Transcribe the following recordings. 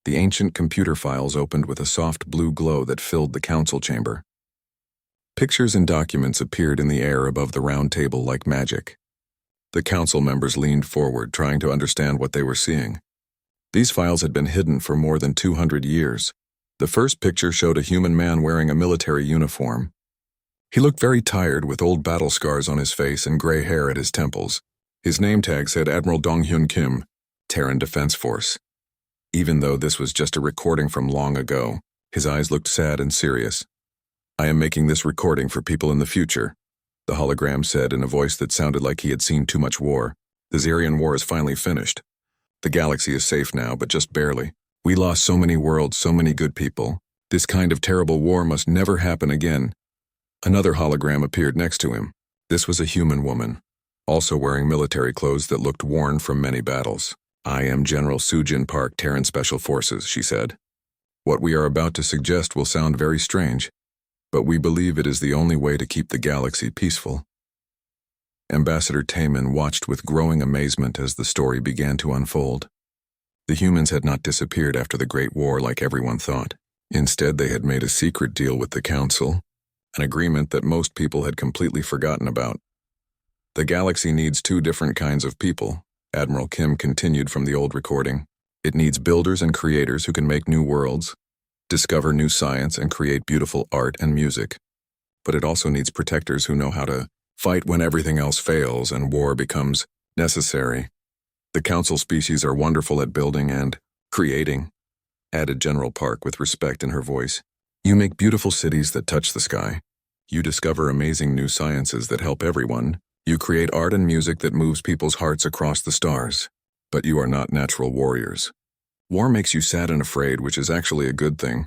The ancient computer files opened with a soft blue glow that filled the council chamber. Pictures and documents appeared in the air above the round table like magic. The council members leaned forward, trying to understand what they were seeing. These files had been hidden for more than 200 years. The first picture showed a human man wearing a military uniform. He looked very tired, with old battle scars on his face and gray hair at his temples. His name tag said Admiral Dong-Hyun Kim, Terran Defense Force. Even though this was just a recording from long ago, his eyes looked sad and serious. "I am making this recording for people in the future," the hologram said in a voice that sounded like he had seen too much war. "The Zerian War is finally finished. The galaxy is safe now, but just barely. We lost so many worlds, so many good people. This kind of terrible war must never happen again." Another hologram appeared next to him. This was a human woman, also wearing military clothes that looked worn from many battles. "I am General Sujin Park, Terran Special Forces," she said. "What we are about to suggest will sound very strange, but we believe it is the only way to keep the galaxy peaceful." Ambassador Taemin watched with growing amazement as the story began to unfold. The humans had not disappeared after the Great War like everyone thought. Instead, they had made a secret deal with the Council, an agreement that most people had completely forgotten about. "The galaxy needs two different kinds of people," Admiral Kim continued from the old recording. "It needs builders and creators who can make new worlds, discover new science, and create beautiful art and music. But it also needs protectors who know how to fight when everything else fails and war becomes necessary. The Council species are wonderful at building and creating," added General Park with respect in her voice. "You make beautiful cities that touch the sky. You discover amazing new sciences that help everyone. You create art and music that moves people's hearts across the stars. But you are not natural warriors. War makes you sad and afraid, which is actually a good thing."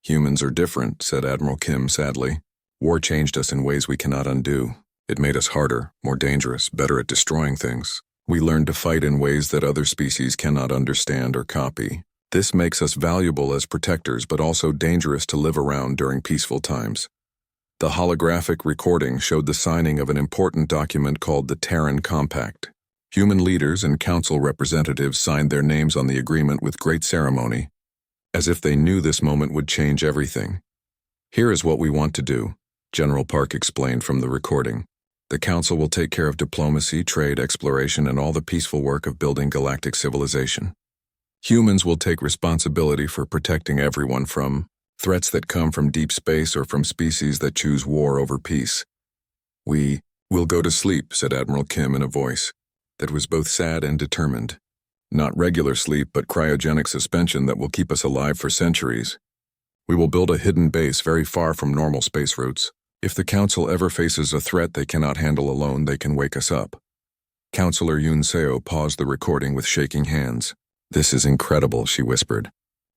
"Humans are different," said Admiral Kim sadly. "War changed us in ways we cannot undo. It made us harder, more dangerous, better at destroying things. We learned to fight in ways that other species cannot understand or copy. This makes us valuable as protectors, but also dangerous to live around during peaceful times." The holographic recording showed the signing of an important document called the Terran Compact. Human leaders and council representatives signed their names on the agreement with great ceremony, as if they knew this moment would change everything. "Here is what we want to do," General Park explained from the recording. "The Council will take care of diplomacy, trade, exploration, and all the peaceful work of building galactic civilization. Humans will take responsibility for protecting everyone from threats that come from deep space or from species that choose war over peace." "We will go to sleep," said Admiral Kim in a voice that was both sad and determined. "Not regular sleep, but cryogenic suspension that will keep us alive for centuries. We will build a hidden base very far from normal space routes. If the Council ever faces a threat they cannot handle alone, they can wake us up." Counselor Yoon Seo paused the recording with shaking hands. "This is incredible," she whispered.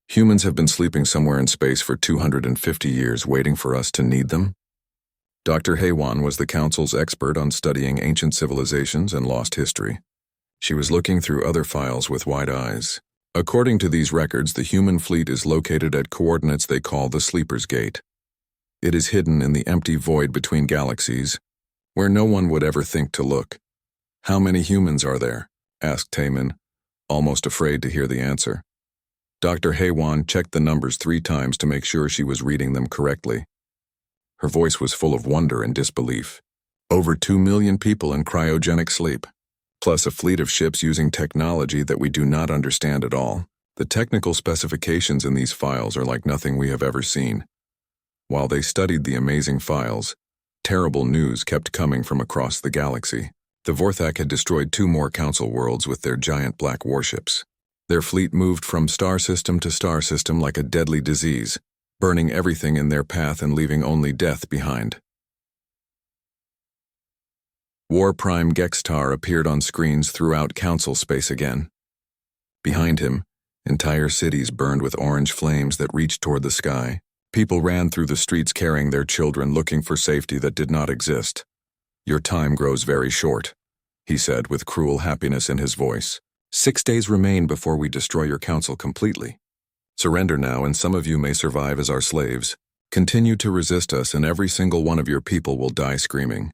"Humans have been sleeping somewhere in space for 250 years, waiting for us to need them?" Dr. Haewon was the Council's expert on studying ancient civilizations and lost history. She was looking through other files with wide eyes. "According to these records, the human fleet is located at coordinates they call the Sleeper's Gate. It is hidden in the empty void between galaxies, where no one would ever think to look." "How many humans are there?" asked Taemin, almost afraid to hear the answer. Dr. Haewon checked the numbers 3 times to make sure she was reading them correctly. Her voice was full of wonder and disbelief. "Over 2 million people in cryogenic sleep, plus a fleet of ships using technology that we do not understand at all. The technical specifications in these files are like nothing we have ever seen." While they studied the amazing files, terrible news kept coming from across the galaxy. The Vorthak had destroyed 2 more Council worlds with their giant black warships. Their fleet moved from star system to star system like a deadly disease, burning everything in their path and leaving only death behind. War Prime Gextar appeared on screens throughout Council space again. Behind him, entire cities burned with orange flames that reached toward the sky. People ran through the streets carrying their children, looking for safety that did not exist. "Your time grows very short," he said with cruel happiness in his voice. 6 days remain before we destroy your Council completely. Surrender now, and some of you may survive as our slaves. Continue to resist us, and every single one of your people will die screaming."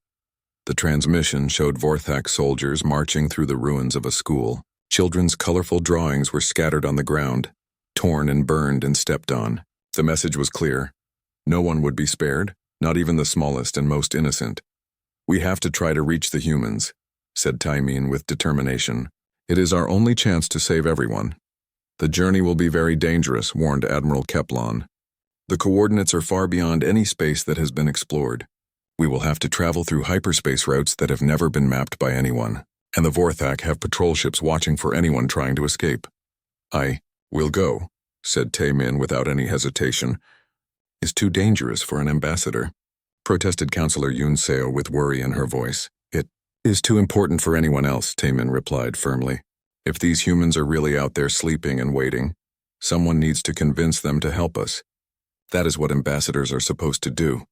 The transmission showed Vorthak soldiers marching through the ruins of a school. Children's colorful drawings were scattered on the ground. torn and burned and stepped on. The message was clear. No one would be spared, not even the smallest and most innocent. "We have to try to reach the humans," said Taimin with determination. "It is our only chance to save everyone." "The journey will be very dangerous," warned Admiral Keplan. "The coordinates are far beyond any space that has been explored. We will have to travel through hyperspace routes that have never been mapped by anyone, and the Vorthak have patrol ships watching for anyone trying to escape." "We'll go," said Taimin without any hesitation. "Is too dangerous for an ambassador," protested Counselor Yun Seo with worry in her voice. "It is too important for anyone else," Taimin replied firmly. "If these humans are really out there sleeping and waiting, someone needs to convince them to help us. That is what ambassadors are supposed to do."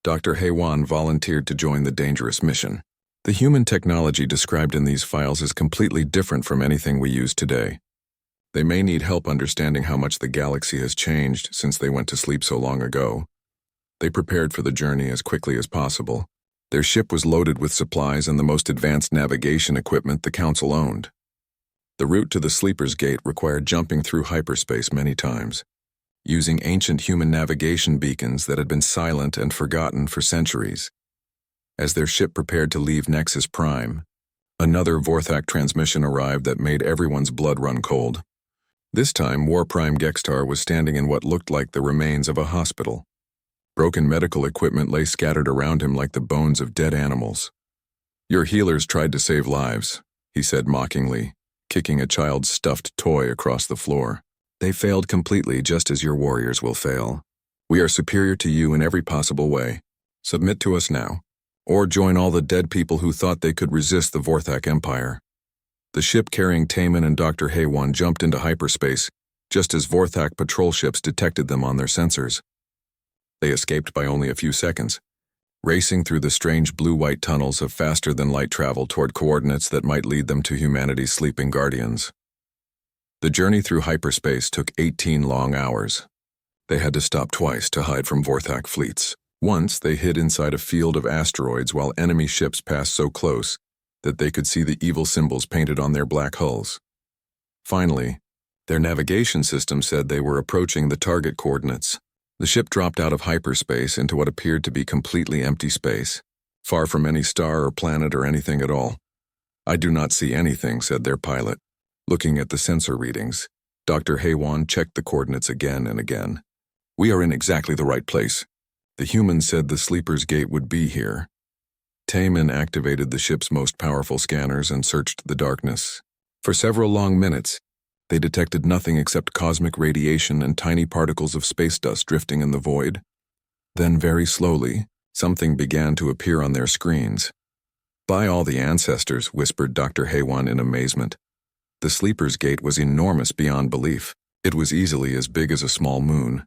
Dr. Heywan volunteered to join the dangerous mission. "The human technology described in these files is completely different from anything we use today. They may need help understanding how much the galaxy has changed since they went to sleep so long ago." They prepared for the journey as quickly as possible. Their ship was loaded with supplies and the most advanced navigation equipment the Council owned. The route to the Sleeper's Gate required jumping through hyperspace many times, using ancient human navigation beacons that had been silent and forgotten for centuries. As their ship prepared to leave Nexus Prime, another Vorthak transmission arrived that made everyone's blood run cold. This time, War Prime Gextar was standing in what looked like the remains of a hospital. Broken medical equipment lay scattered around him like the bones of dead animals. "Your healers tried to save lives," he said mockingly, kicking a child's stuffed toy across the floor. "They failed completely, just as your warriors will fail. We are superior to you in every possible way. Submit to us now, or join all the dead people who thought they could resist the Vorthak Empire." The ship carrying Taimin and Dr. Heywan jumped into hyperspace, just as Vorthak patrol ships detected them on their sensors. They escaped by only a few seconds, racing through the strange blue-white tunnels of faster-than-light travel toward coordinates that might lead them to humanity's sleeping guardians. The journey through hyperspace took 18 long hours. They had to stop twice to hide from Vorthak fleets. Once, they hid inside a field of asteroids while enemy ships passed so close that they could see the evil symbols painted on their black hulls. Finally, their navigation system said they were approaching the target coordinates. The ship dropped out of hyperspace into what appeared to be completely empty space, far from any star or planet or anything at all. "I do not see anything," said their pilot. Looking at the sensor readings, Dr. Heywan checked the coordinates again and again. "We are in exactly the right place. The humans said the Sleeper's Gate would be here." Taimin activated the ship's most powerful scanners and searched the darkness. For several long minutes, they detected nothing except cosmic radiation and tiny particles of space dust drifting in the void. Then, very slowly, something began to appear on their screens. "By all the ancestors," whispered Dr. Heywan in amazement. The Sleeper's Gate was enormous beyond belief. It was easily as big as a small moon,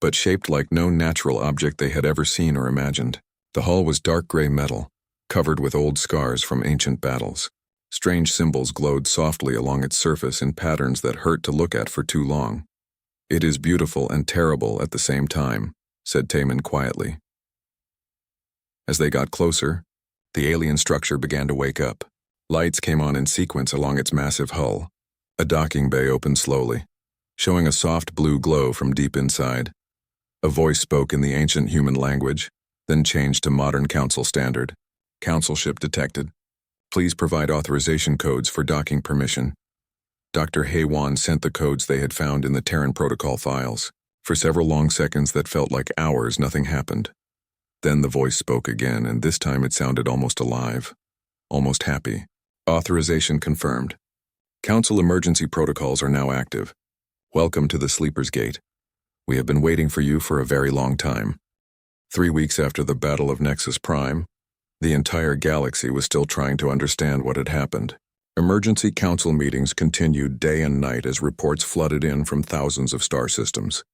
but shaped like no natural object they had ever seen or imagined. The hull was dark gray metal, covered with old scars from ancient battles. Strange symbols glowed softly along its surface in patterns that hurt to look at for too long. "It is beautiful and terrible at the same time," said Taimin quietly. As they got closer, the alien structure began to wake up. Lights came on in sequence along its massive hull. A docking bay opened slowly, showing a soft blue glow from deep inside. A voice spoke in the ancient human language, then changed to modern Council standard. "Council ship detected. Please provide authorization codes for docking permission." Dr. Heywan sent the codes they had found in the Terran protocol files. For several long seconds that felt like hours, nothing happened. Then the voice spoke again, and this time it sounded almost alive, almost happy. "Authorization confirmed. Council emergency protocols are now active. Welcome to the Sleeper's Gate. We have been waiting for you for a very long time." 3 weeks after the Battle of Nexus Prime, the entire galaxy was still trying to understand what had happened. Emergency council meetings continued day and night as reports flooded in from thousands of star systems.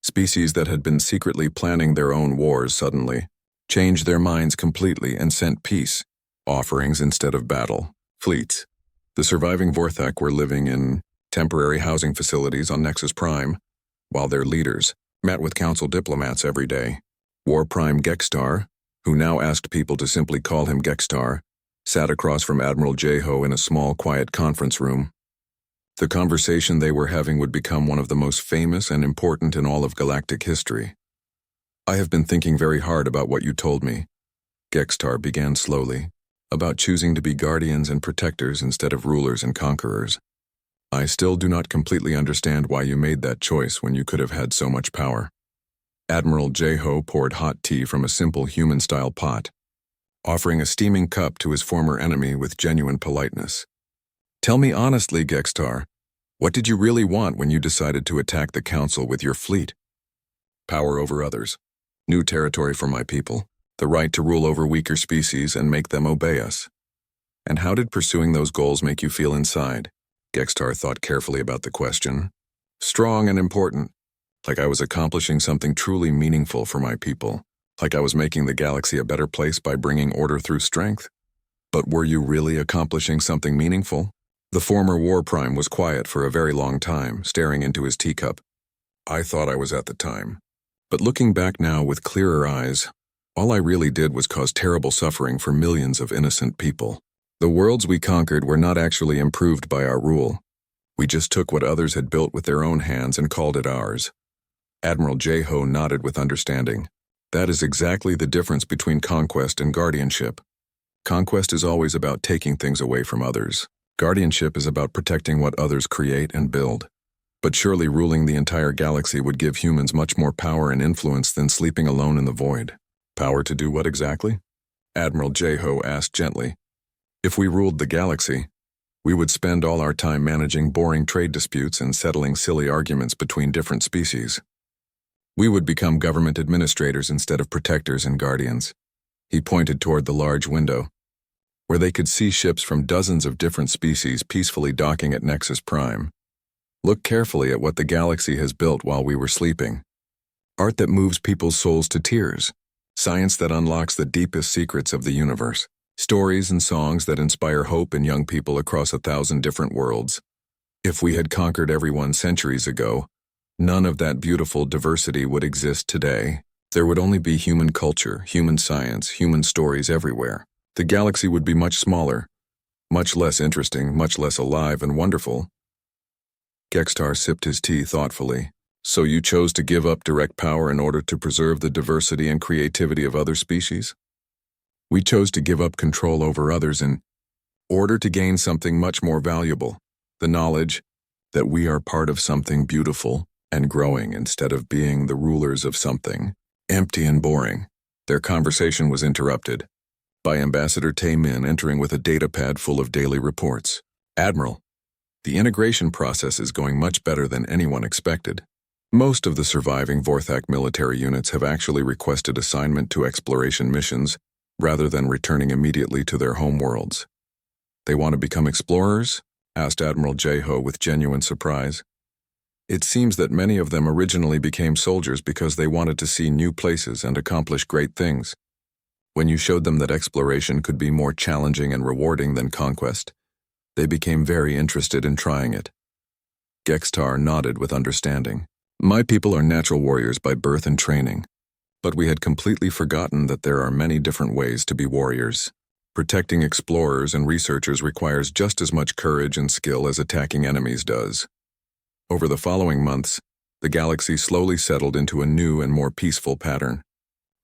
Species that had been secretly planning their own wars suddenly changed their minds completely and sent peace offerings instead of battle. Fleets. The surviving Vorthak were living in temporary housing facilities on Nexus Prime, while their leaders met with council diplomats every day. War Prime Gextar, who now asked people to simply call him Gextar, sat across from Admiral Jeho in a small, quiet conference room. The conversation they were having would become one of the most famous and important in all of galactic history. I have been thinking very hard about what you told me, Gextar began slowly, about choosing to be guardians and protectors instead of rulers and conquerors. I still do not completely understand why you made that choice when you could have had so much power. Admiral Jeho poured hot tea from a simple human-style pot, offering a steaming cup to his former enemy with genuine politeness. Tell me honestly, Gextar, what did you really want when you decided to attack the Council with your fleet? Power over others, new territory for my people, the right to rule over weaker species and make them obey us. And how did pursuing those goals make you feel inside? Gextar thought carefully about the question. Strong and important, like I was accomplishing something truly meaningful for my people, like I was making the galaxy a better place by bringing order through strength. But were you really accomplishing something meaningful? The former War Prime was quiet for a very long time, staring into his teacup. I thought I was at the time. But looking back now with clearer eyes, all I really did was cause terrible suffering for millions of innocent people. The worlds we conquered were not actually improved by our rule. We just took what others had built with their own hands and called it ours. Admiral Jeho nodded with understanding. That is exactly the difference between conquest and guardianship. Conquest is always about taking things away from others. Guardianship is about protecting what others create and build. But surely ruling the entire galaxy would give humans much more power and influence than sleeping alone in the void. Power to do what exactly? Admiral Jeho asked gently. If we ruled the galaxy, we would spend all our time managing boring trade disputes and settling silly arguments between different species. We would become government administrators instead of protectors and guardians. He pointed toward the large window, where they could see ships from dozens of different species peacefully docking at Nexus Prime. Look carefully at what the galaxy has built while we were sleeping. Art that moves people's souls to tears. Science that unlocks the deepest secrets of the universe. Stories and songs that inspire hope in young people across 1,000 different worlds. If we had conquered everyone centuries ago, none of that beautiful diversity would exist today. There would only be human culture, human science, human stories everywhere. The galaxy would be much smaller, much less interesting, much less alive and wonderful. Gextar sipped his tea thoughtfully. So you chose to give up direct power in order to preserve the diversity and creativity of other species? We chose to give up control over others in order to gain something much more valuable, the knowledge that we are part of something beautiful and growing instead of being the rulers of something empty and boring. Their conversation was interrupted by Ambassador Taemin entering with a datapad full of daily reports. Admiral, the integration process is going much better than anyone expected. Most of the surviving Vorthak military units have actually requested assignment to exploration missions rather than returning immediately to their home worlds. They want to become explorers? Asked Admiral Jeho with genuine surprise. It seems that many of them originally became soldiers because they wanted to see new places and accomplish great things. When you showed them that exploration could be more challenging and rewarding than conquest, they became very interested in trying it. Gextar nodded with understanding. My people are natural warriors by birth and training, but we had completely forgotten that there are many different ways to be warriors. Protecting explorers and researchers requires just as much courage and skill as attacking enemies does. Over the following months, the galaxy slowly settled into a new and more peaceful pattern.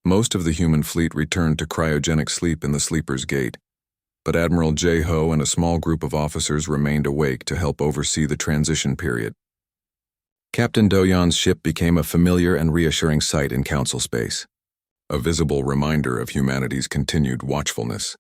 Most of the human fleet returned to cryogenic sleep in the Sleeper's Gate, but Admiral Jeho and a small group of officers remained awake to help oversee the transition period. Captain Doyan's ship became a familiar and reassuring sight in Council space, a visible reminder of humanity's continued watchfulness.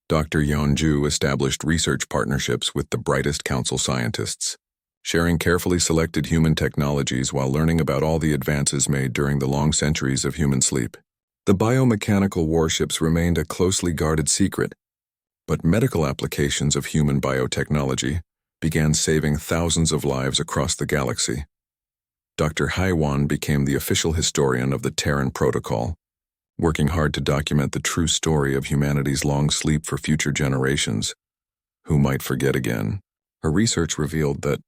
Dr. Yeonju established research partnerships with the brightest Council scientists, sharing carefully selected human technologies while learning about all the advances made during the long centuries of human sleep. The biomechanical warships remained a closely guarded secret, but medical applications of human biotechnology began saving thousands of lives across the galaxy. Dr. Haiwan became the official historian of the Terran Protocol, working hard to document the true story of humanity's long sleep for future generations, who might forget again. Her research revealed that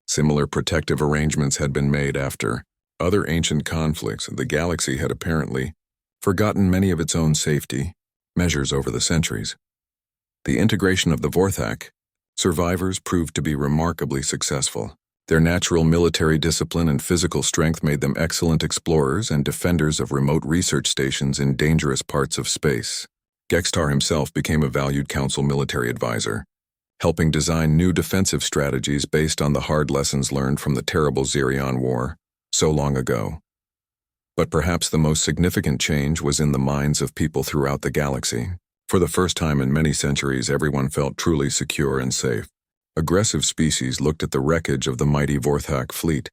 similar protective arrangements had been made after other ancient conflicts. The galaxy had apparently forgotten many of its own safety measures over the centuries. The integration of the Vorthak, Survivors proved to be remarkably successful. Their natural military discipline and physical strength made them excellent explorers and defenders of remote research stations in dangerous parts of space. Gextar himself became a valued council military advisor, helping design new defensive strategies based on the hard lessons learned from the terrible Xerion War so long ago. But perhaps the most significant change was in the minds of people throughout the galaxy. For the first time in many centuries, everyone felt truly secure and safe. Aggressive species looked at the wreckage of the mighty Vorthak fleet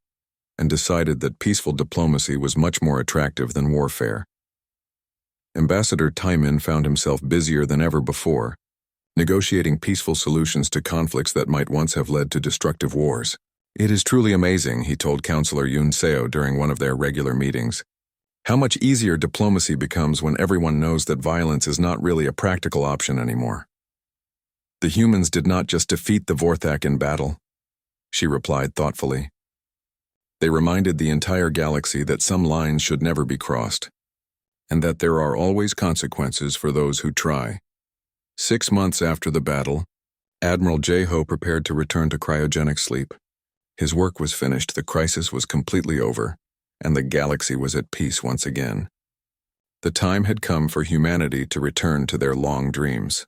and decided that peaceful diplomacy was much more attractive than warfare. Ambassador Taimin found himself busier than ever before, negotiating peaceful solutions to conflicts that might once have led to destructive wars. "It is truly amazing," he told Counselor Yun Seo during one of their regular meetings, "how much easier diplomacy becomes when everyone knows that violence is not really a practical option anymore." "The humans did not just defeat the Vorthak in battle," she replied thoughtfully. "They reminded the entire galaxy that some lines should never be crossed, and that there are always consequences for those who try." 6 months after the battle, Admiral J-Ho prepared to return to cryogenic sleep. His work was finished, the crisis was completely over, and the galaxy was at peace once again. The time had come for humanity to return to their long dreams.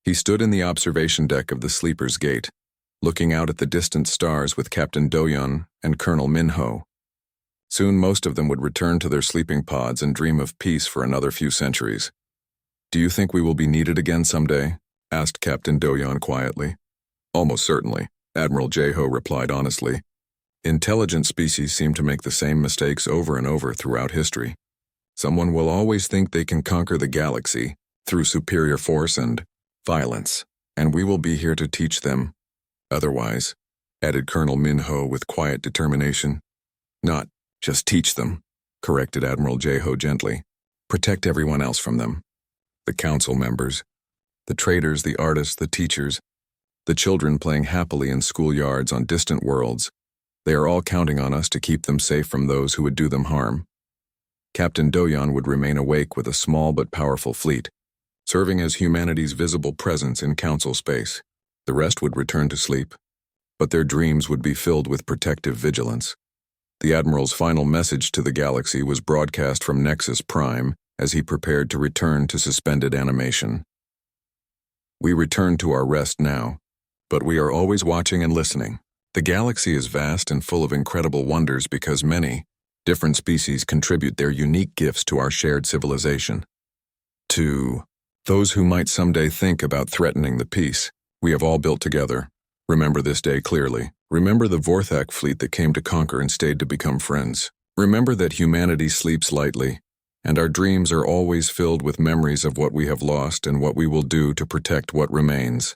He stood in the observation deck of the Sleeper's Gate, looking out at the distant stars with Captain Do-yeon and Colonel Min-ho. Soon most of them would return to their sleeping pods and dream of peace for another few centuries. "Do you think we will be needed again someday?" asked Captain Do-yeon quietly. "Almost certainly," Admiral J-Ho replied honestly. "Intelligent species seem to make the same mistakes over and over throughout history. Someone will always think they can conquer the galaxy through superior force and violence, and we will be here to teach them otherwise," added Colonel Min-ho with quiet determination. "Not just teach them," corrected Admiral J-Ho gently. "Protect everyone else from them. The council members, the traders, the artists, the teachers, the children playing happily in schoolyards on distant worlds. They are all counting on us to keep them safe from those who would do them harm." Captain Do-yeon would remain awake with a small but powerful fleet, serving as humanity's visible presence in council space. The rest would return to sleep, but their dreams would be filled with protective vigilance. The Admiral's final message to the galaxy was broadcast from Nexus Prime as he prepared to return to suspended animation. "We return to our rest now, but we are always watching and listening. The galaxy is vast and full of incredible wonders because many different species contribute their unique gifts to our shared civilization. To those who might someday think about threatening the peace we have all built together, remember this day clearly. Remember the Vorthak fleet that came to conquer and stayed to become friends. Remember that humanity sleeps lightly, and our dreams are always filled with memories of what we have lost and what we will do to protect what remains.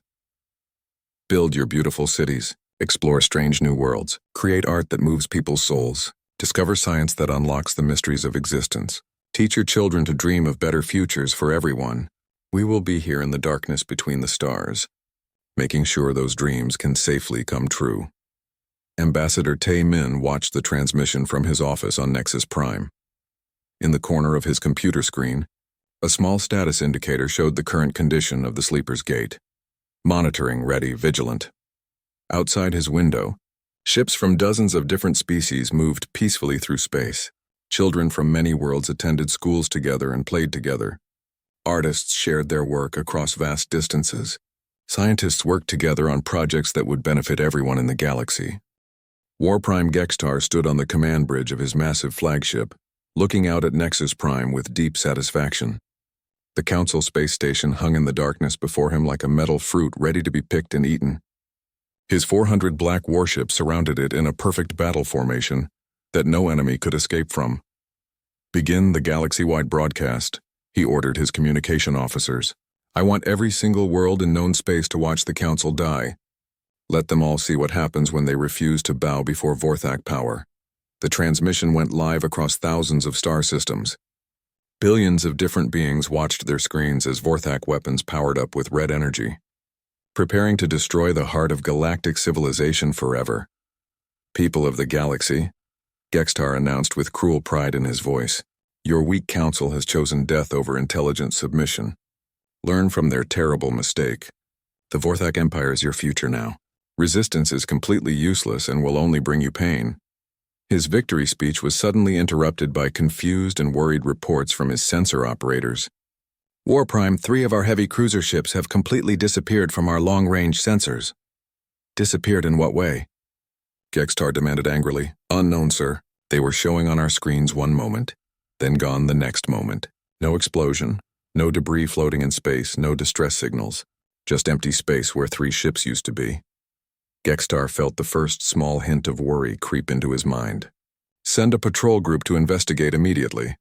Build your beautiful cities, explore strange new worlds, create art that moves people's souls, discover science that unlocks the mysteries of existence. Teach your children to dream of better futures for everyone. We will be here in the darkness between the stars, making sure those dreams can safely come true." Ambassador Tae-min watched the transmission from his office on Nexus Prime. In the corner of his computer screen, a small status indicator showed the current condition of the Sleeper's Gate. Monitoring, ready, vigilant. Outside his window, ships from dozens of different species moved peacefully through space. Children from many worlds attended schools together and played together. Artists shared their work across vast distances. Scientists worked together on projects that would benefit everyone in the galaxy. War Prime Gextar stood on the command bridge of his massive flagship, looking out at Nexus Prime with deep satisfaction. The Council space station hung in the darkness before him like a metal fruit ready to be picked and eaten. His 400 black warships surrounded it in a perfect battle formation that no enemy could escape from. "Begin the galaxy-wide broadcast," he ordered his communication officers. "I want every single world in known space to watch the Council die. Let them all see what happens when they refuse to bow before Vorthak power." The transmission went live across thousands of star systems. Billions of different beings watched their screens as Vorthak weapons powered up with red energy, preparing to destroy the heart of galactic civilization forever. "People of the galaxy," Gextar announced with cruel pride in his voice, "your weak council has chosen death over intelligent submission. Learn from their terrible mistake. The Vorthak Empire is your future now. Resistance is completely useless and will only bring you pain. His victory speech was suddenly interrupted by confused and worried reports from his sensor operators. War Prime, 3 of our heavy cruiser ships have completely disappeared from our long-range sensors. Disappeared in what way? Gextar demanded angrily. Unknown, sir. They were showing on our screens one moment, then gone the next moment. No explosion, no debris floating in space, no distress signals. Just empty space where 3 ships used to be. Gextar felt the first small hint of worry creep into his mind. Send a patrol group to investigate immediately.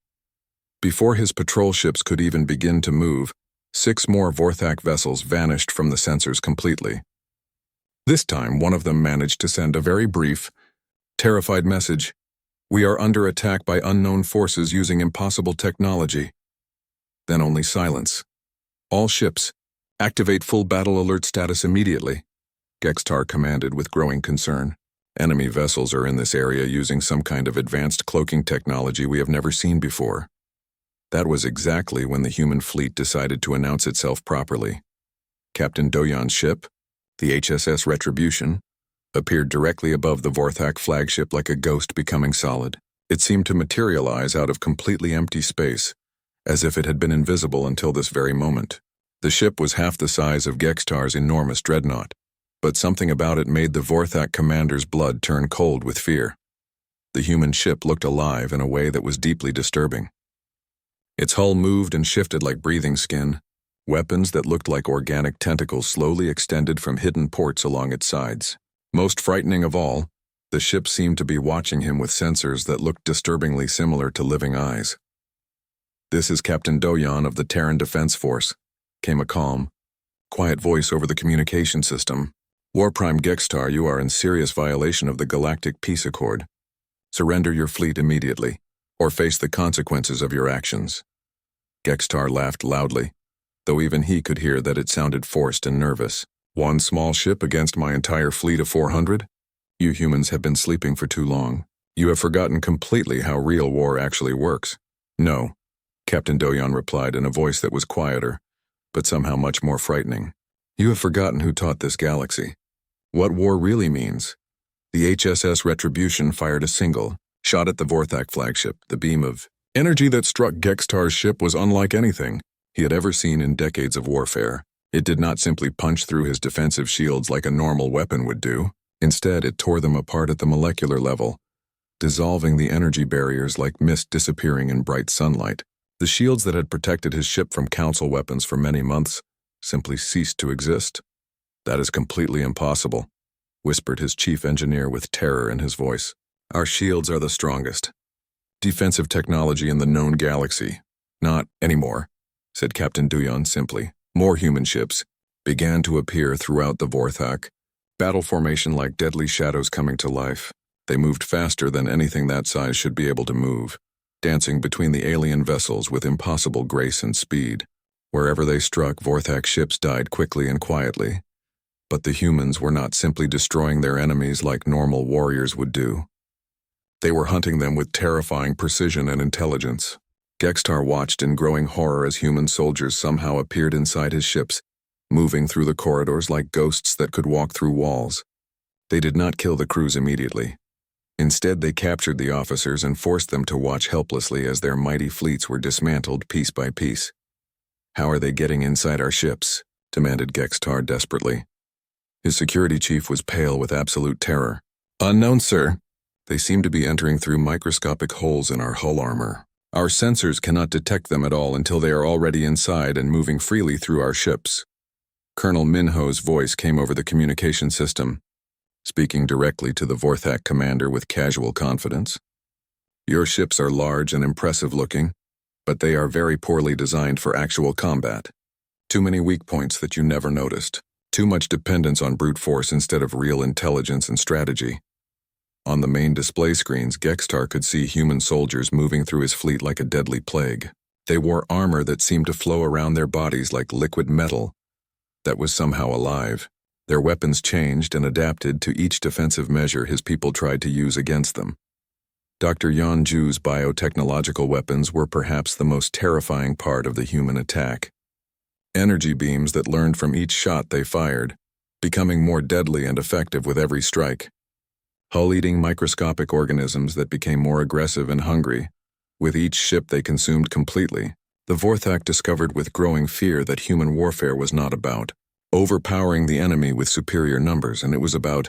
Before his patrol ships could even begin to move, 6 more Vorthak vessels vanished from the sensors completely. This time, one of them managed to send a very brief, terrified message. We are under attack by unknown forces using impossible technology. Then only silence. All ships, activate full battle alert status immediately, Gextar commanded with growing concern. Enemy vessels are in this area using some kind of advanced cloaking technology we have never seen before. That was exactly when the human fleet decided to announce itself properly. Captain Doyan's ship, the HSS Retribution, appeared directly above the Vorthak flagship like a ghost becoming solid. It seemed to materialize out of completely empty space, as if it had been invisible until this very moment. The ship was half the size of Gextar's enormous dreadnought, but something about it made the Vorthak commander's blood turn cold with fear. The human ship looked alive in a way that was deeply disturbing. Its hull moved and shifted like breathing skin. Weapons that looked like organic tentacles slowly extended from hidden ports along its sides. Most frightening of all, the ship seemed to be watching him with sensors that looked disturbingly similar to living eyes. This is Captain Doyan of the Terran Defense Force, came a calm, quiet voice over the communication system. War Prime Gextar, you are in serious violation of the Galactic Peace Accord. Surrender your fleet immediately, or face the consequences of your actions. Gextar laughed loudly, though even he could hear that it sounded forced and nervous. 1 small ship against my entire fleet of 400? You humans have been sleeping for too long. You have forgotten completely how real war actually works. No, Captain Doyan replied in a voice that was quieter, but somehow much more frightening. You have forgotten who taught this galaxy. What war really means. The HSS Retribution fired a single shot at the Vorthak flagship. The beam of energy that struck Gextar's ship was unlike anything he had ever seen in decades of warfare. It did not simply punch through his defensive shields like a normal weapon would do. Instead, it tore them apart at the molecular level, dissolving the energy barriers like mist disappearing in bright sunlight. The shields that had protected his ship from Council weapons for many months simply ceased to exist. That is completely impossible, whispered his chief engineer with terror in his voice. Our shields are the strongest defensive technology in the known galaxy. Not anymore, said Captain Doyan simply. More human ships began to appear throughout the Vorthak, battle formation like deadly shadows coming to life. They moved faster than anything that size should be able to move, dancing between the alien vessels with impossible grace and speed. Wherever they struck, Vorthak ships died quickly and quietly. But the humans were not simply destroying their enemies like normal warriors would do. They were hunting them with terrifying precision and intelligence. Gextar watched in growing horror as human soldiers somehow appeared inside his ships, moving through the corridors like ghosts that could walk through walls. They did not kill the crews immediately. Instead, they captured the officers and forced them to watch helplessly as their mighty fleets were dismantled piece by piece. How are they getting inside our ships? Demanded Gextar desperately. His security chief was pale with absolute terror. Unknown, sir. They seem to be entering through microscopic holes in our hull armor. Our sensors cannot detect them at all until they are already inside and moving freely through our ships. Colonel Minho's voice came over the communication system, speaking directly to the Vorthak commander with casual confidence. Your ships are large and impressive looking, but they are very poorly designed for actual combat. Too many weak points that you never noticed. Too much dependence on brute force instead of real intelligence and strategy. On the main display screens, Gextar could see human soldiers moving through his fleet like a deadly plague. They wore armor that seemed to flow around their bodies like liquid metal that was somehow alive. Their weapons changed and adapted to each defensive measure his people tried to use against them. Dr. Yanju's biotechnological weapons were perhaps the most terrifying part of the human attack. Energy beams that learned from each shot they fired, becoming more deadly and effective with every strike. Hull-eating microscopic organisms that became more aggressive and hungry. With each ship they consumed completely, the Vorthak discovered with growing fear that human warfare was not about overpowering the enemy with superior numbers, and it was about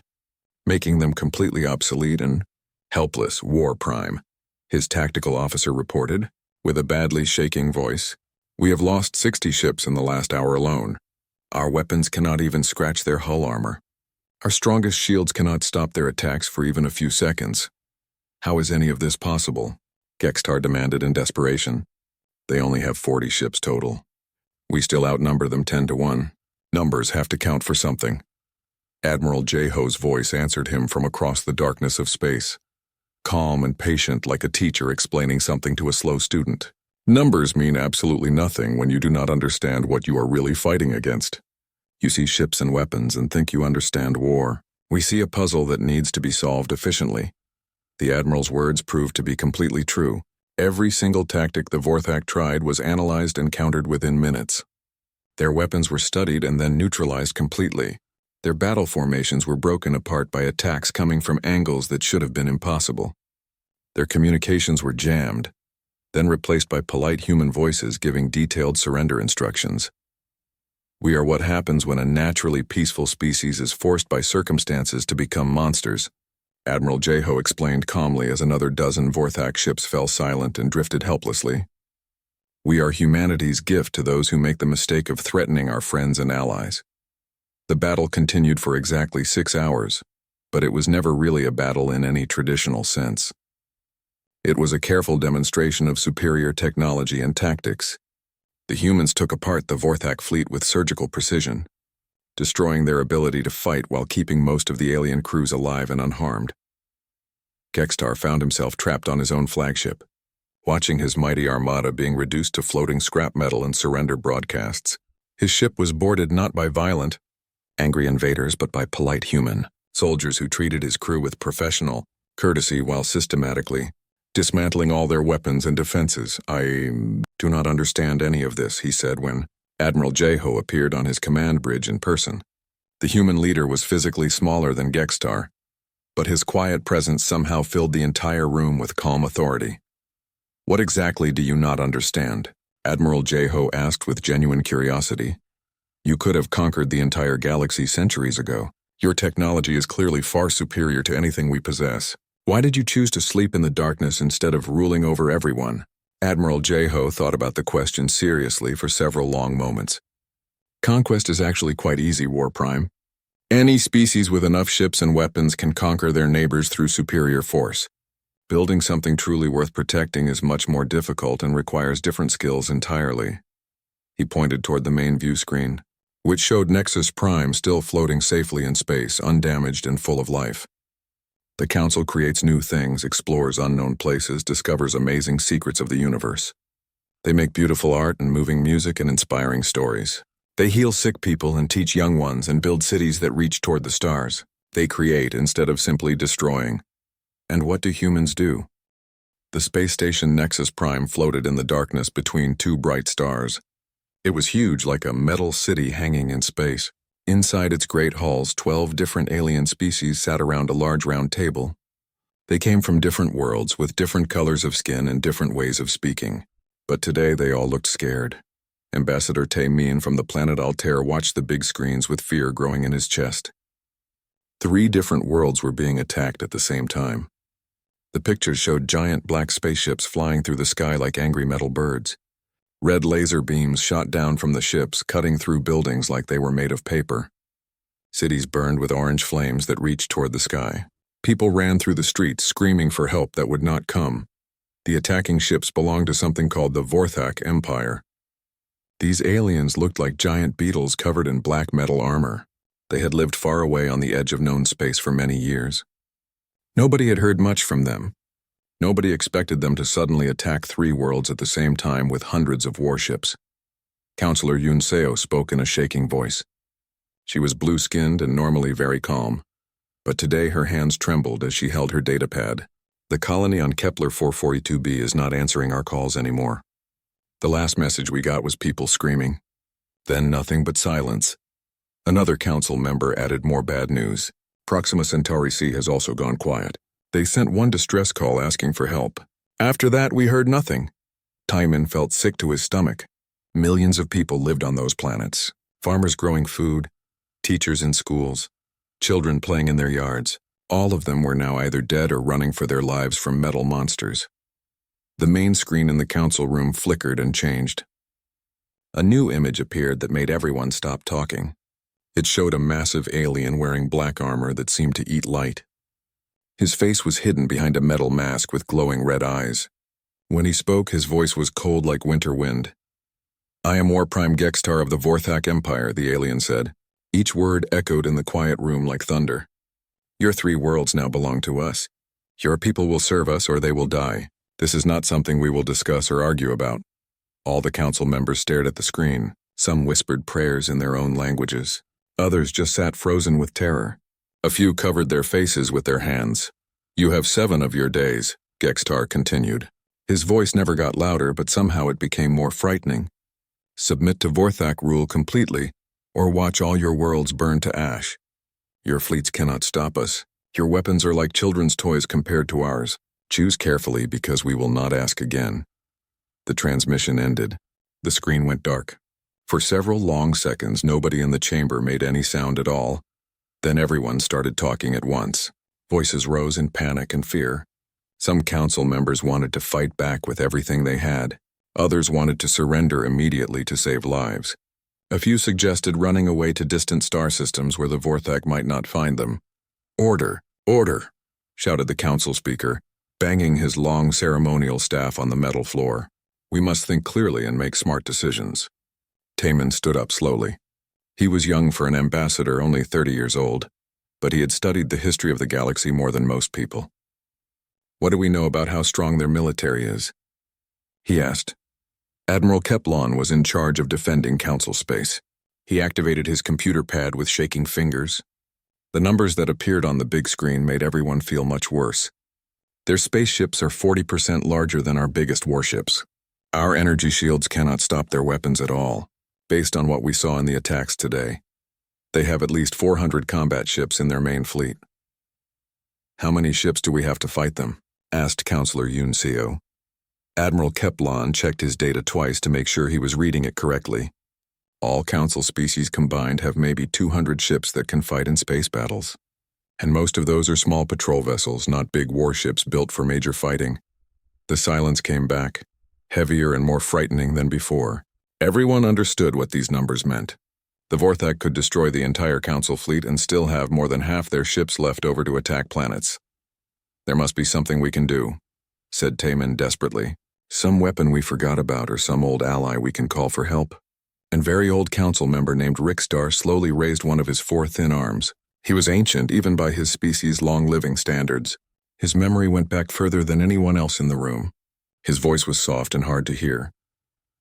making them completely obsolete and helpless. War Prime, his tactical officer reported, with a badly shaking voice. We have lost 60 ships in the last hour alone. Our weapons cannot even scratch their hull armor. Our strongest shields cannot stop their attacks for even a few seconds. How is any of this possible? Gextar demanded in desperation. They only have 40 ships total. We still outnumber them 10-1. Numbers have to count for something. Admiral J-Ho's voice answered him from across the darkness of space, calm and patient like a teacher explaining something to a slow student. Numbers mean absolutely nothing when you do not understand what you are really fighting against. You see ships and weapons and think you understand war. We see a puzzle that needs to be solved efficiently. The Admiral's words proved to be completely true. Every single tactic the Vorthak tried was analyzed and countered within minutes. Their weapons were studied and then neutralized completely. Their battle formations were broken apart by attacks coming from angles that should have been impossible. Their communications were jammed, then replaced by polite human voices giving detailed surrender instructions. We are what happens when a naturally peaceful species is forced by circumstances to become monsters, Admiral J-Ho explained calmly as another dozen Vorthak ships fell silent and drifted helplessly. We are humanity's gift to those who make the mistake of threatening our friends and allies. The battle continued for exactly 6 hours, but it was never really a battle in any traditional sense. It was a careful demonstration of superior technology and tactics. The humans took apart the Vorthak fleet with surgical precision, destroying their ability to fight while keeping most of the alien crews alive and unharmed. Gextar found himself trapped on his own flagship, watching his mighty armada being reduced to floating scrap metal and surrender broadcasts. His ship was boarded not by violent, angry invaders but by polite human soldiers who treated his crew with professional courtesy while systematically dismantling all their weapons and defenses. I do not understand any of this, he said when Admiral J-Ho appeared on his command bridge in person. The human leader was physically smaller than Gextar, but his quiet presence somehow filled the entire room with calm authority. What exactly do you not understand? Admiral J-Ho asked with genuine curiosity. You could have conquered the entire galaxy centuries ago. Your technology is clearly far superior to anything we possess. Why did you choose to sleep in the darkness instead of ruling over everyone? Admiral J-Ho thought about the question seriously for several long moments. Conquest is actually quite easy, War Prime. Any species with enough ships and weapons can conquer their neighbors through superior force. Building something truly worth protecting is much more difficult and requires different skills entirely. He pointed toward the main view screen, which showed Nexus Prime still floating safely in space, undamaged and full of life. The Council creates new things, explores unknown places, discovers amazing secrets of the universe. They make beautiful art and moving music and inspiring stories. They heal sick people and teach young ones and build cities that reach toward the stars. They create instead of simply destroying. And what do humans do? The space station Nexus Prime floated in the darkness between two bright stars. It was huge, like a metal city hanging in space. Inside its great halls, 12 different alien species sat around a large round table. They came from different worlds with different colors of skin and different ways of speaking. But today they all looked scared. Ambassador Tae-Min from the planet Altair watched the big screens with fear growing in his chest. 3 different worlds were being attacked at the same time. The pictures showed giant black spaceships flying through the sky like angry metal birds. Red laser beams shot down from the ships, cutting through buildings like they were made of paper. Cities burned with orange flames that reached toward the sky. People ran through the streets, screaming for help that would not come. The attacking ships belonged to something called the Vorthak Empire. These aliens looked like giant beetles covered in black metal armor. They had lived far away on the edge of known space for many years. Nobody had heard much from them. Nobody expected them to suddenly attack 3 worlds at the same time with hundreds of warships. Counselor Yoon Seo spoke in a shaking voice. She was blue-skinned and normally very calm, but today her hands trembled as she held her datapad. The colony on Kepler 442b is not answering our calls anymore. The last message we got was people screaming. Then nothing but silence. Another council member added more bad news. Proxima Centauri C has also gone quiet. They sent one distress call asking for help. After that, we heard nothing. Timon felt sick to his stomach. Millions of people lived on those planets. Farmers growing food, teachers in schools, children playing in their yards. All of them were now either dead or running for their lives from metal monsters. The main screen in the council room flickered and changed. A new image appeared that made everyone stop talking. It showed a massive alien wearing black armor that seemed to eat light. His face was hidden behind a metal mask with glowing red eyes. When he spoke, his voice was cold like winter wind. "I am War Prime Gextar of the Vorthak Empire," the alien said. Each word echoed in the quiet room like thunder. "Your 3 worlds now belong to us. Your people will serve us or they will die. This is not something we will discuss or argue about." All the council members stared at the screen. Some whispered prayers in their own languages. Others just sat frozen with terror. A few covered their faces with their hands. "You have 7 of your days," Gextar continued. His voice never got louder, but somehow it became more frightening. "Submit to Vorthak rule completely, or watch all your worlds burn to ash. Your fleets cannot stop us. Your weapons are like children's toys compared to ours. Choose carefully because we will not ask again." The transmission ended. The screen went dark. For several long seconds, nobody in the chamber made any sound at all. Then everyone started talking at once. Voices rose in panic and fear. Some council members wanted to fight back with everything they had. Others wanted to surrender immediately to save lives. A few suggested running away to distant star systems where the Vorthak might not find them. "Order! Order!" shouted the council speaker, banging his long ceremonial staff on the metal floor. "We must think clearly and make smart decisions." Timon stood up slowly. He was young for an ambassador, only 30 years old, but he had studied the history of the galaxy more than most people. "What do we know about how strong their military is?" he asked. Admiral Keplon was in charge of defending council space. He activated his computer pad with shaking fingers. The numbers that appeared on the big screen made everyone feel much worse. "Their spaceships are 40% larger than our biggest warships. Our energy shields cannot stop their weapons at all, based on what we saw in the attacks today. They have at least 400 combat ships in their main fleet." "How many ships do we have to fight them?" asked Counselor Yunseo. Admiral Keplon checked his data twice to make sure he was reading it correctly. "All council species combined have maybe 200 ships that can fight in space battles. And most of those are small patrol vessels, not big warships built for major fighting." The silence came back, heavier and more frightening than before. Everyone understood what these numbers meant. The Vorthak could destroy the entire council fleet and still have more than half their ships left over to attack planets. "There must be something we can do," said Timon desperately. "Some weapon we forgot about or some old ally we can call for help." And very old council member named Rickstar slowly raised one of his 4 thin arms. He was ancient even by his species' long-living standards. His memory went back further than anyone else in the room. His voice was soft and hard to hear.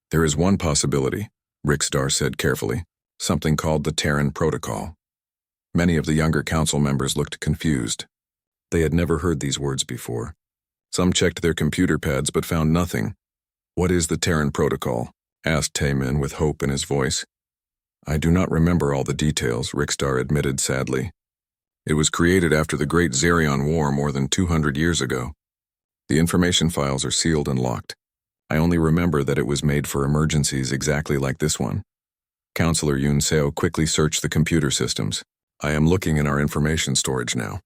"There is one possibility," Rickstar said carefully, "something called the Terran Protocol." Many of the younger council members looked confused. They had never heard these words before. Some checked their computer pads but found nothing. "What is the Terran Protocol?" asked Timon with hope in his voice. "I do not remember all the details," Rickstar admitted sadly. "It was created after the Great Zerion War more than 200 years ago. The information files are sealed and locked. I only remember that it was made for emergencies exactly like this one." Counselor Yunseo quickly searched the computer systems. "I am looking in our information storage now.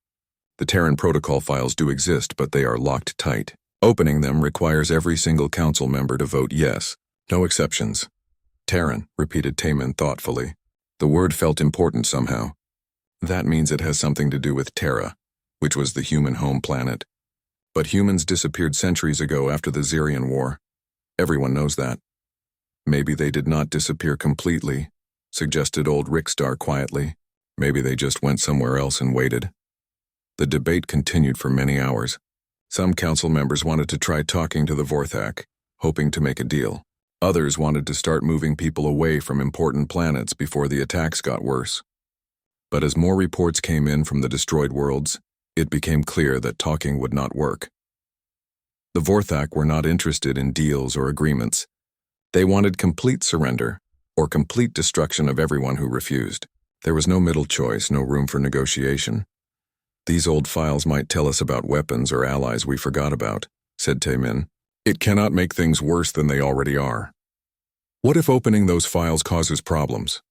The Terran Protocol files do exist, but they are locked tight. Opening them requires every single council member to vote yes. No exceptions." "Terran," repeated Timon thoughtfully. The word felt important somehow. "That means it has something to do with Terra, which was the human home planet. But humans disappeared centuries ago after the Zerion War. Everyone knows that." "Maybe they did not disappear completely," suggested old Rickstar quietly. "Maybe they just went somewhere else and waited." The debate continued for many hours. Some council members wanted to try talking to the Vorthak, hoping to make a deal. Others wanted to start moving people away from important planets before the attacks got worse. But as more reports came in from the destroyed worlds, it became clear that talking would not work. The Vorthak were not interested in deals or agreements. They wanted complete surrender, or complete destruction of everyone who refused. There was no middle choice, no room for negotiation. These old files might tell us about weapons or allies we forgot about, said Taemin. It cannot make things worse than they already are. What if opening those files causes problems?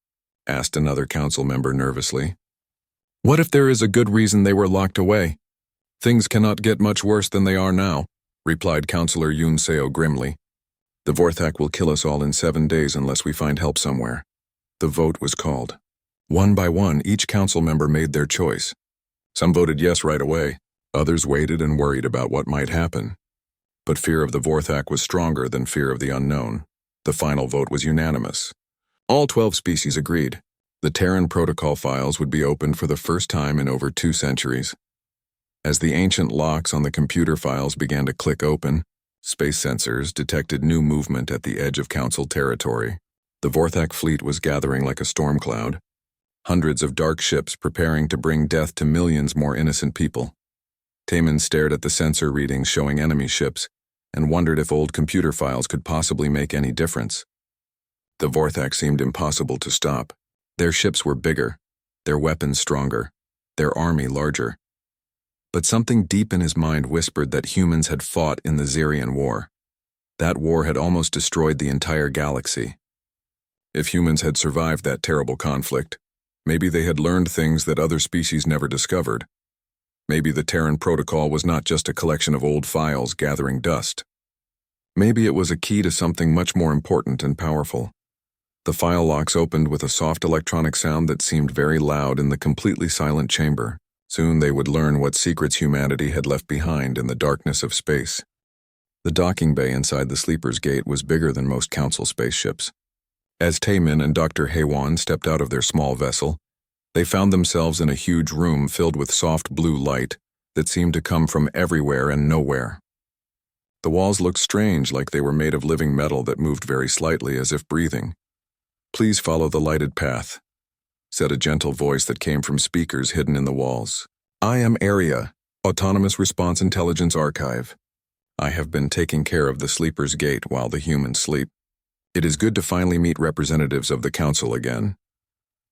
Asked another council member nervously. What if there is a good reason they were locked away? Things cannot get much worse than they are now, replied Councillor Yoon Seo grimly. The Vorthak will kill us all in 7 days unless we find help somewhere. The vote was called. One by one, each council member made their choice. Some voted yes right away. Others waited and worried about what might happen. But fear of the Vorthak was stronger than fear of the unknown. The final vote was unanimous. All 12 species agreed. The Terran protocol files would be opened for the first time in over 2 centuries. As the ancient locks on the computer files began to click open, space sensors detected new movement at the edge of Council territory. The Vorthak fleet was gathering like a storm cloud. Hundreds of dark ships preparing to bring death to millions more innocent people. Taemin stared at the sensor readings showing enemy ships and wondered if old computer files could possibly make any difference. The Vorthak seemed impossible to stop. Their ships were bigger, their weapons stronger, their army larger. But something deep in his mind whispered that humans had fought in the Xerian War. That war had almost destroyed the entire galaxy. If humans had survived that terrible conflict, maybe they had learned things that other species never discovered. Maybe the Terran protocol was not just a collection of old files gathering dust. Maybe it was a key to something much more important and powerful. The file locks opened with a soft electronic sound that seemed very loud in the completely silent chamber. Soon they would learn what secrets humanity had left behind in the darkness of space. The docking bay inside the Sleeper's Gate was bigger than most Council spaceships. As Taemin and Dr. Haewon stepped out of their small vessel, they found themselves in a huge room filled with soft blue light that seemed to come from everywhere and nowhere. The walls looked strange, like they were made of living metal that moved very slightly as if breathing. Please follow the lighted path, said a gentle voice that came from speakers hidden in the walls. I am Area, Autonomous Response Intelligence Archive. I have been taking care of the Sleeper's Gate while the humans sleep. It is good to finally meet representatives of the Council again.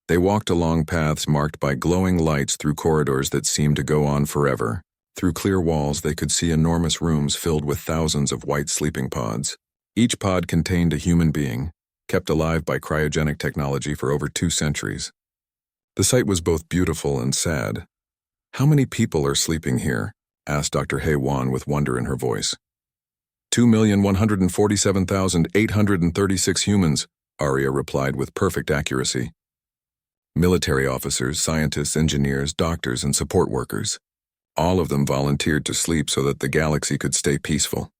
They walked along paths marked by glowing lights through corridors that seemed to go on forever. Through clear walls, they could see enormous rooms filled with thousands of white sleeping pods. Each pod contained a human being, kept alive by cryogenic technology for over 2 centuries. The sight was both beautiful and sad. How many people are sleeping here? Asked Dr. Haewon with wonder in her voice. 2,147,836 humans, Arya replied with perfect accuracy. Military officers, scientists, engineers, doctors, and support workers. All of them volunteered to sleep so that the galaxy could stay peaceful.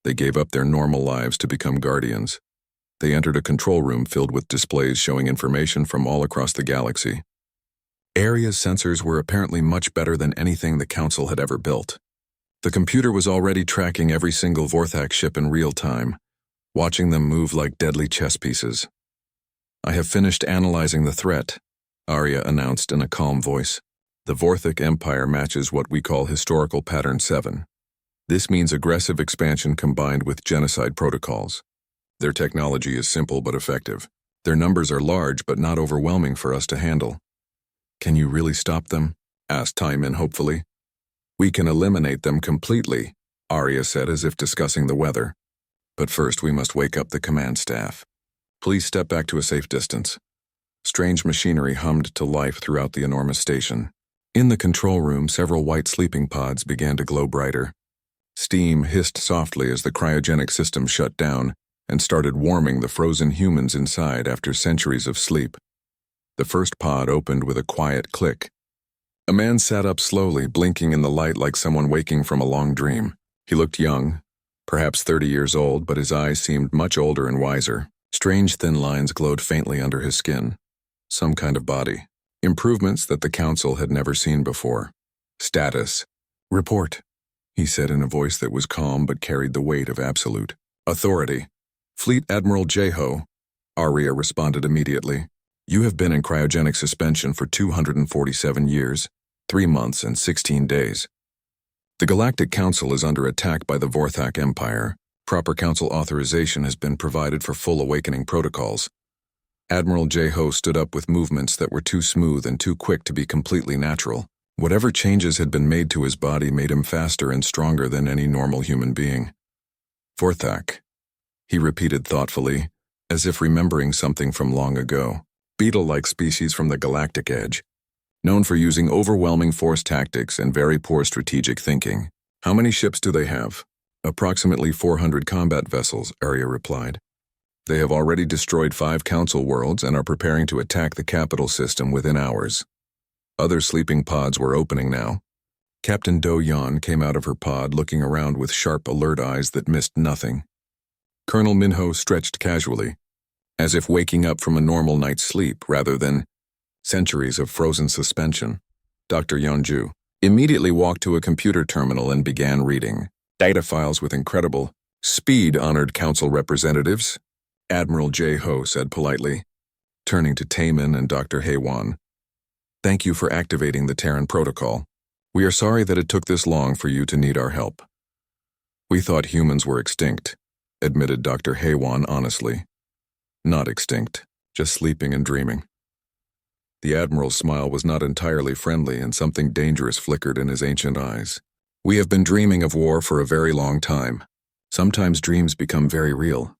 They gave up their normal lives to become guardians. They entered a control room filled with displays showing information from all across the galaxy. Area's sensors were apparently much better than anything the Council had ever built. The computer was already tracking every single Vorthak ship in real time, watching them move like deadly chess pieces. I have finished analyzing the threat, Arya announced in a calm voice. The Vorthak Empire matches what we call Historical Pattern 7. This means aggressive expansion combined with genocide protocols. Their technology is simple but effective. Their numbers are large but not overwhelming for us to handle. Can you really stop them? Asked Taemin hopefully. We can eliminate them completely, Arya said as if discussing the weather. But first we must wake up the command staff. Please step back to a safe distance. Strange machinery hummed to life throughout the enormous station. In the control room, several white sleeping pods began to glow brighter. Steam hissed softly as the cryogenic system shut down and started warming the frozen humans inside after centuries of sleep. The first pod opened with a quiet click. A man sat up slowly, blinking in the light like someone waking from a long dream. He looked young, perhaps 30 years old, but his eyes seemed much older and wiser. Strange thin lines glowed faintly under his skin. Some kind of body. Improvements that the Council had never seen before. Status. Report, he said in a voice that was calm but carried the weight of absolute authority. Fleet Admiral Jeho, Arya responded immediately. You have been in cryogenic suspension for 247 years, 3 months and 16 days. The Galactic Council is under attack by the Vorthak Empire. Proper Council authorization has been provided for full awakening protocols. Admiral J-Ho stood up with movements that were too smooth and too quick to be completely natural. Whatever changes had been made to his body made him faster and stronger than any normal human being. Vorthak, he repeated thoughtfully, as if remembering something from long ago. Beetle-like species from the galactic edge, known for using overwhelming force tactics and very poor strategic thinking. How many ships do they have? Approximately 400 combat vessels, Arya replied. They have already destroyed 5 council worlds and are preparing to attack the capital system within hours. Other sleeping pods were opening now. Captain Do-Yan came out of her pod looking around with sharp, alert eyes that missed nothing. Colonel Minho stretched casually, as if waking up from a normal night's sleep rather than centuries of frozen suspension. Dr. Yeonju immediately walked to a computer terminal and began reading data files with incredible speed. Honored council representatives, Admiral J-Ho said politely, turning to Taemin and Dr. Haewon. Thank you for activating the Terran protocol. We are sorry that it took this long for you to need our help. We thought humans were extinct, admitted Dr. Haewon honestly. Not extinct, just sleeping and dreaming. The Admiral's smile was not entirely friendly, and something dangerous flickered in his ancient eyes. We have been dreaming of war for a very long time. Sometimes dreams become very real.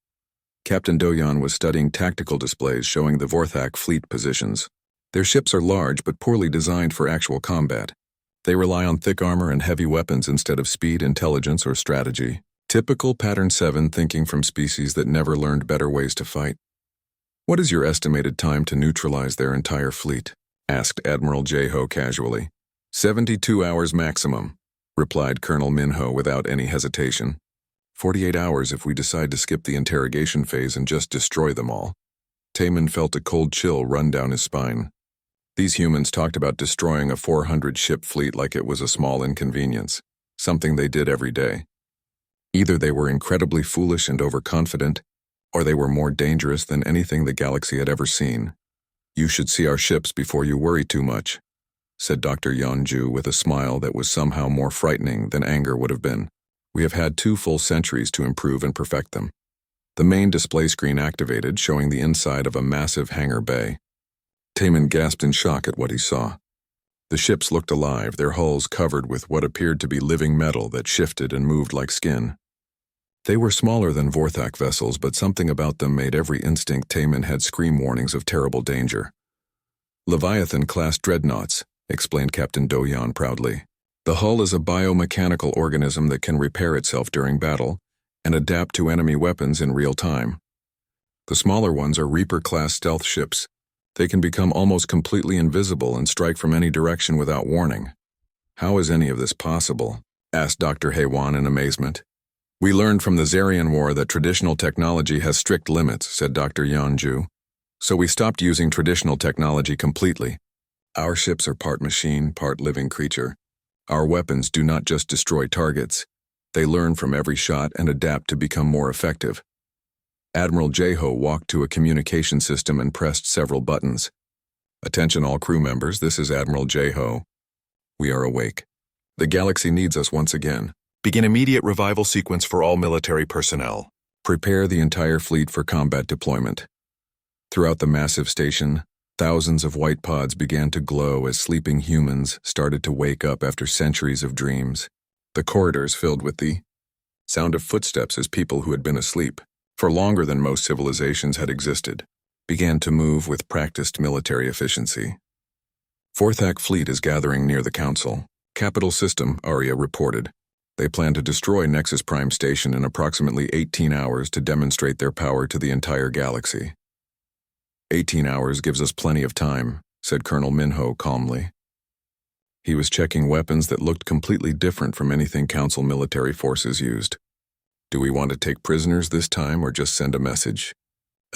Captain Do-Yan was studying tactical displays showing the Vorthak fleet positions. Their ships are large but poorly designed for actual combat. They rely on thick armor and heavy weapons instead of speed, intelligence, or strategy. Typical Pattern 7 thinking from species that never learned better ways to fight. What is your estimated time to neutralize their entire fleet? Asked Admiral J-Ho casually. 72 hours maximum, replied Colonel Minho without any hesitation. 48 hours if we decide to skip the interrogation phase and just destroy them all. Taemin felt a cold chill run down his spine. These humans talked about destroying a 400-ship fleet like it was a small inconvenience, something they did every day. Either they were incredibly foolish and overconfident, or they were more dangerous than anything the galaxy had ever seen. You should see our ships before you worry too much, said Dr. Yeonju with a smile that was somehow more frightening than anger would have been. We have had 2 full centuries to improve and perfect them. The main display screen activated, showing the inside of a massive hangar bay. Taemin gasped in shock at what he saw. The ships looked alive, their hulls covered with what appeared to be living metal that shifted and moved like skin. They were smaller than Vorthak vessels, but something about them made every instinct Taemin had scream warnings of terrible danger. Leviathan-class dreadnoughts, explained Captain Do-Yan proudly. The hull is a biomechanical organism that can repair itself during battle and adapt to enemy weapons in real time. The smaller ones are Reaper-class stealth ships. They can become almost completely invisible and strike from any direction without warning. How is any of this possible? Asked Dr. Haewon in amazement. We learned from the Zarian War that traditional technology has strict limits, said Dr. Yeonju. So we stopped using traditional technology completely. Our ships are part machine, part living creature. Our weapons do not just destroy targets. They learn from every shot and adapt to become more effective. Admiral J-Ho walked to a communication system and pressed several buttons. Attention all crew members, this is Admiral J-Ho. We are awake. The galaxy needs us once again. Begin immediate revival sequence for all military personnel. Prepare the entire fleet for combat deployment. Throughout the massive station, thousands of white pods began to glow as sleeping humans started to wake up after centuries of dreams. The corridors filled with the sound of footsteps as people who had been asleep, for longer than most civilizations had existed, began to move with practiced military efficiency. Vorthak fleet is gathering near the council. Capital system, Arya reported. They plan to destroy Nexus Prime Station in approximately 18 hours to demonstrate their power to the entire galaxy. 18 hours gives us plenty of time, said Colonel Minho calmly. He was checking weapons that looked completely different from anything Council military forces used. Do we want to take prisoners this time or just send a message?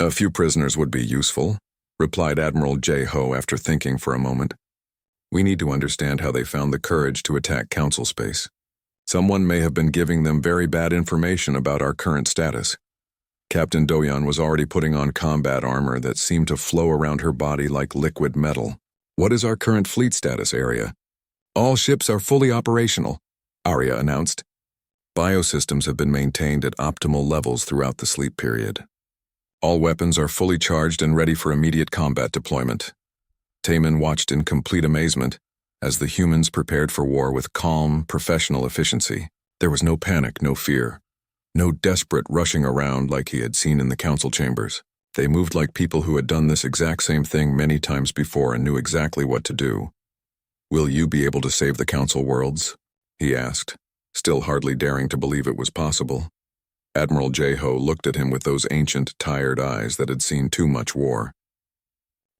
A few prisoners would be useful, replied Admiral J-Ho after thinking for a moment. We need to understand how they found the courage to attack Council space. Someone may have been giving them very bad information about our current status. Captain Do-Yan was already putting on combat armor that seemed to flow around her body like liquid metal. What is our current fleet status, Arya? All ships are fully operational, Arya announced. Biosystems have been maintained at optimal levels throughout the sleep period. All weapons are fully charged and ready for immediate combat deployment. Taman watched in complete amazement as the humans prepared for war with calm, professional efficiency. There was no panic, no fear, no desperate rushing around like he had seen in the council chambers. They moved like people who had done this exact same thing many times before and knew exactly what to do. "Will you be able to save the council worlds?" he asked, still hardly daring to believe it was possible. Admiral Jeho looked at him with those ancient, tired eyes that had seen too much war.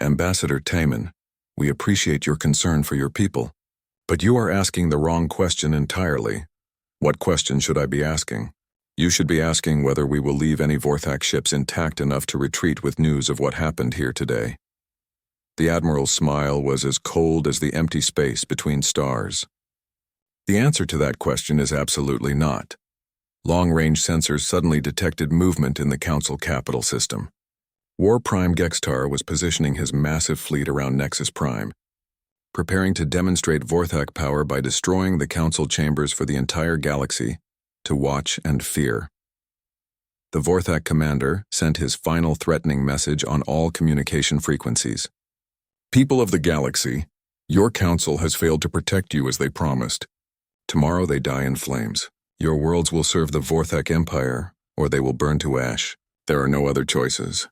"Ambassador Taman, we appreciate your concern for your people, but you are asking the wrong question entirely. What question should I be asking? You should be asking whether we will leave any Vorthak ships intact enough to retreat with news of what happened here today." The Admiral's smile was as cold as the empty space between stars. The answer to that question is absolutely not. Long-range sensors suddenly detected movement in the Council capital system. War Prime Gextar was positioning his massive fleet around Nexus Prime, preparing to demonstrate Vorthak power by destroying the Council chambers for the entire galaxy to watch and fear. The Vorthak commander sent his final threatening message on all communication frequencies. "People of the galaxy, your council has failed to protect you as they promised. Tomorrow they die in flames. Your worlds will serve the Vorthak Empire, or they will burn to ash. There are no other choices.